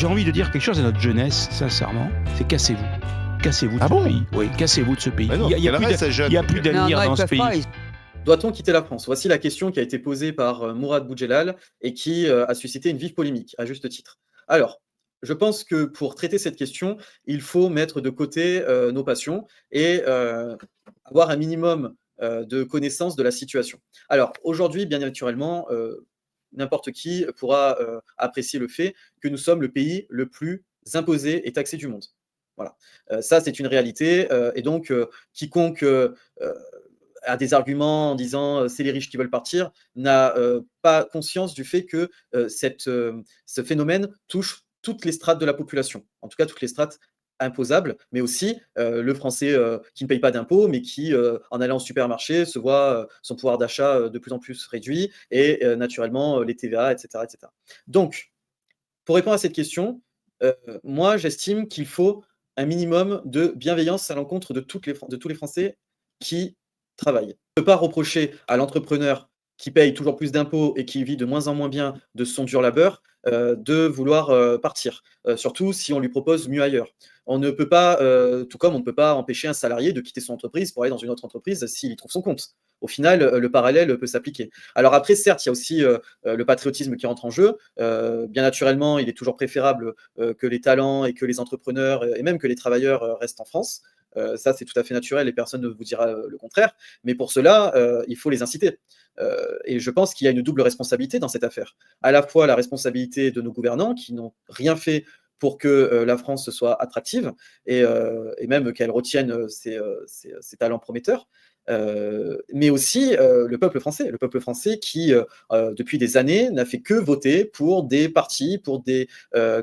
J'ai envie de dire quelque chose à notre jeunesse, sincèrement, c'est cassez-vous. Cassez-vous de ce pays. Oui, cassez-vous de ce pays. Non, Il n'y a plus d'avenir dans ce pays. Doit-on quitter la France? Voici la question qui a été posée par Mourad Boudjelal et qui a suscité une vive polémique, à juste titre. Alors, je pense que pour traiter cette question, il faut mettre de côté nos passions et avoir un minimum de connaissance de la situation. Alors, aujourd'hui, bien naturellement, n'importe qui pourra apprécier le fait que nous sommes le pays le plus imposé et taxé du monde. Voilà. Ça, c'est une réalité. Et donc, quiconque a des arguments en disant c'est les riches qui veulent partir, n'a pas conscience du fait que ce phénomène touche toutes les strates de la population, en tout cas toutes les strates imposables, mais aussi le français qui ne paye pas d'impôts, mais qui, en allant au supermarché, se voit son pouvoir d'achat de plus en plus réduit, et naturellement les TVA, etc., etc. Donc, pour répondre à cette question, moi j'estime qu'il faut un minimum de bienveillance à l'encontre de tous les Français qui travaillent. On ne peut pas reprocher à l'entrepreneur qui paye toujours plus d'impôts et qui vit de moins en moins bien de son dur labeur, de vouloir partir, surtout si on lui propose mieux ailleurs. On ne peut pas, tout comme on ne peut pas empêcher un salarié de quitter son entreprise pour aller dans une autre entreprise s'il y trouve son compte. Au final, le parallèle peut s'appliquer. Alors après, certes, il y a aussi le patriotisme qui entre en jeu. Bien naturellement, il est toujours préférable que les talents et que les entrepreneurs et même que les travailleurs restent en France. Ça, c'est tout à fait naturel et personne ne vous dira le contraire. Mais pour cela, il faut les inciter. Et je pense qu'il y a une double responsabilité dans cette affaire. À la fois la responsabilité de nos gouvernants qui n'ont rien fait pour que la France soit attractive et même qu'elle retienne ses talents prometteurs. Mais aussi le peuple français qui, depuis des années, n'a fait que voter pour des partis, pour des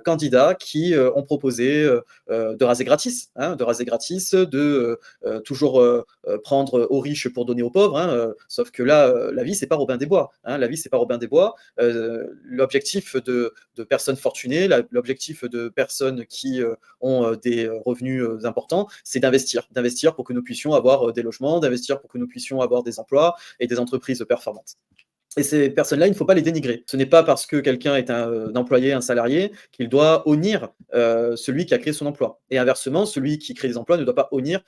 candidats qui ont proposé de raser gratis, de toujours prendre aux riches pour donner aux pauvres. Sauf que là, la vie, c'est pas Robin des Bois. La vie, c'est pas Robin des Bois. L'objectif de personnes fortunées, l'objectif de personnes qui ont des revenus importants, c'est d'investir pour que nous puissions avoir des logements, d'investir pour que nous puissions avoir des emplois et des entreprises performantes. Et ces personnes-là, il ne faut pas les dénigrer. Ce n'est pas parce que quelqu'un est un employé, un salarié, qu'il doit honnir celui qui a créé son emploi. Et inversement, celui qui crée des emplois ne doit pas honnir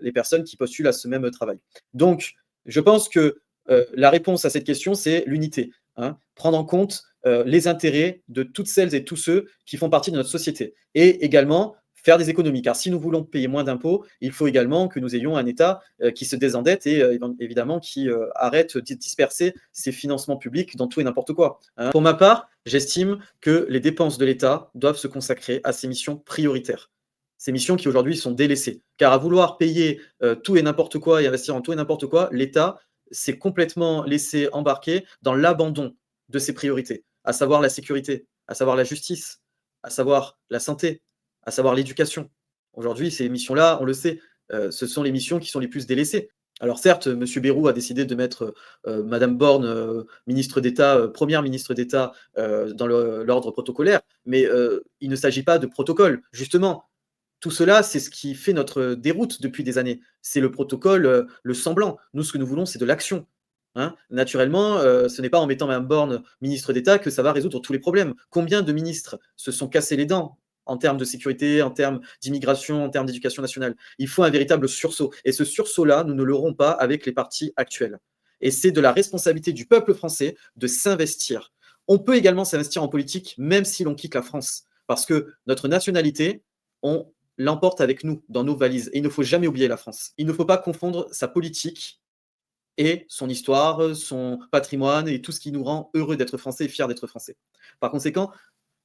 les personnes qui postulent à ce même travail. Donc, je pense que la réponse à cette question, c'est l'unité. Prendre en compte les intérêts de toutes celles et tous ceux qui font partie de notre société. Et également, faire des économies. Car si nous voulons payer moins d'impôts, il faut également que nous ayons un État qui se désendette et évidemment qui arrête de disperser ses financements publics dans tout et n'importe quoi. Pour ma part, j'estime que les dépenses de l'État doivent se consacrer à ces missions prioritaires. Ces missions qui aujourd'hui sont délaissées. Car à vouloir payer tout et n'importe quoi et investir en tout et n'importe quoi, l'État s'est complètement laissé embarquer dans l'abandon de ses priorités, à savoir la sécurité, à savoir la justice, à savoir la santé, à savoir l'éducation. Aujourd'hui, ces missions-là, on le sait, ce sont les missions qui sont les plus délaissées. Alors certes, M. Bayrou a décidé de mettre Mme Borne, ministre d'État, première ministre d'État, dans l'ordre protocolaire, mais il ne s'agit pas de protocole. Justement, tout cela, c'est ce qui fait notre déroute depuis des années. C'est le protocole, le semblant. Nous, ce que nous voulons, c'est de l'action. Naturellement, ce n'est pas en mettant Mme Borne ministre d'État que ça va résoudre tous les problèmes. Combien de ministres se sont cassés les dents en termes de sécurité, en termes d'immigration, en termes d'éducation nationale? Il faut un véritable sursaut. Et ce sursaut-là, nous ne l'aurons pas avec les partis actuels. Et c'est de la responsabilité du peuple français de s'investir. On peut également s'investir en politique, même si l'on quitte la France. Parce que notre nationalité, on l'emporte avec nous dans nos valises. Et il ne faut jamais oublier la France. Il ne faut pas confondre sa politique et son histoire, son patrimoine et tout ce qui nous rend heureux d'être français et fiers d'être français. Par conséquent,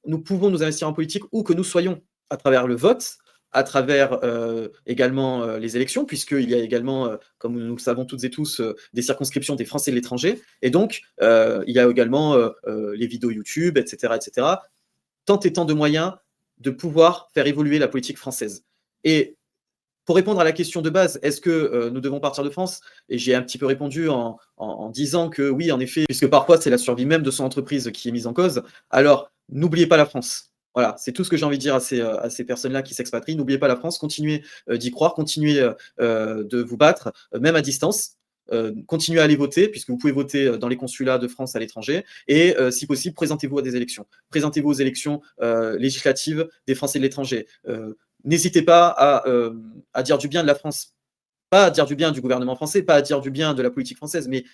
nous pouvons nous investir en politique où que nous soyons, à travers le vote, à travers également les élections, puisqu'il y a également, comme nous le savons toutes et tous, des circonscriptions des Français de l'étranger. Et donc, il y a également les vidéos YouTube, etc., etc. Tant et tant de moyens de pouvoir faire évoluer la politique française. Et pour répondre à la question de base, est-ce que nous devons partir de France? Et j'ai un petit peu répondu en disant que oui, en effet, puisque parfois c'est la survie même de son entreprise qui est mise en cause. Alors, n'oubliez pas la France. Voilà, c'est tout ce que j'ai envie de dire à ces personnes-là qui s'expatrient. N'oubliez pas la France, continuez d'y croire, continuez de vous battre, même à distance. continuez à aller voter, puisque vous pouvez voter dans les consulats de France à l'étranger, et si possible, présentez-vous à des élections. Présentez-vous aux élections législatives des Français de l'étranger. N'hésitez pas à dire du bien de la France, pas à dire du bien du gouvernement français, pas à dire du bien de la politique française, mais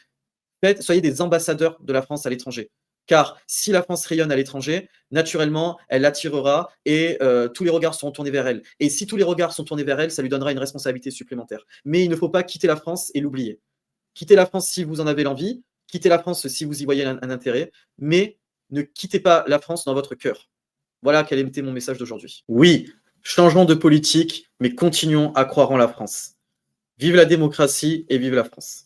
soyez des ambassadeurs de la France à l'étranger. Car si la France rayonne à l'étranger, naturellement, elle l'attirera et tous les regards seront tournés vers elle. Et si tous les regards sont tournés vers elle, ça lui donnera une responsabilité supplémentaire. Mais il ne faut pas quitter la France et l'oublier. Quittez la France si vous en avez l'envie, quittez la France si vous y voyez un intérêt, mais ne quittez pas la France dans votre cœur. Voilà quel était mon message d'aujourd'hui. Oui, changeons de politique, mais continuons à croire en la France. Vive la démocratie et vive la France.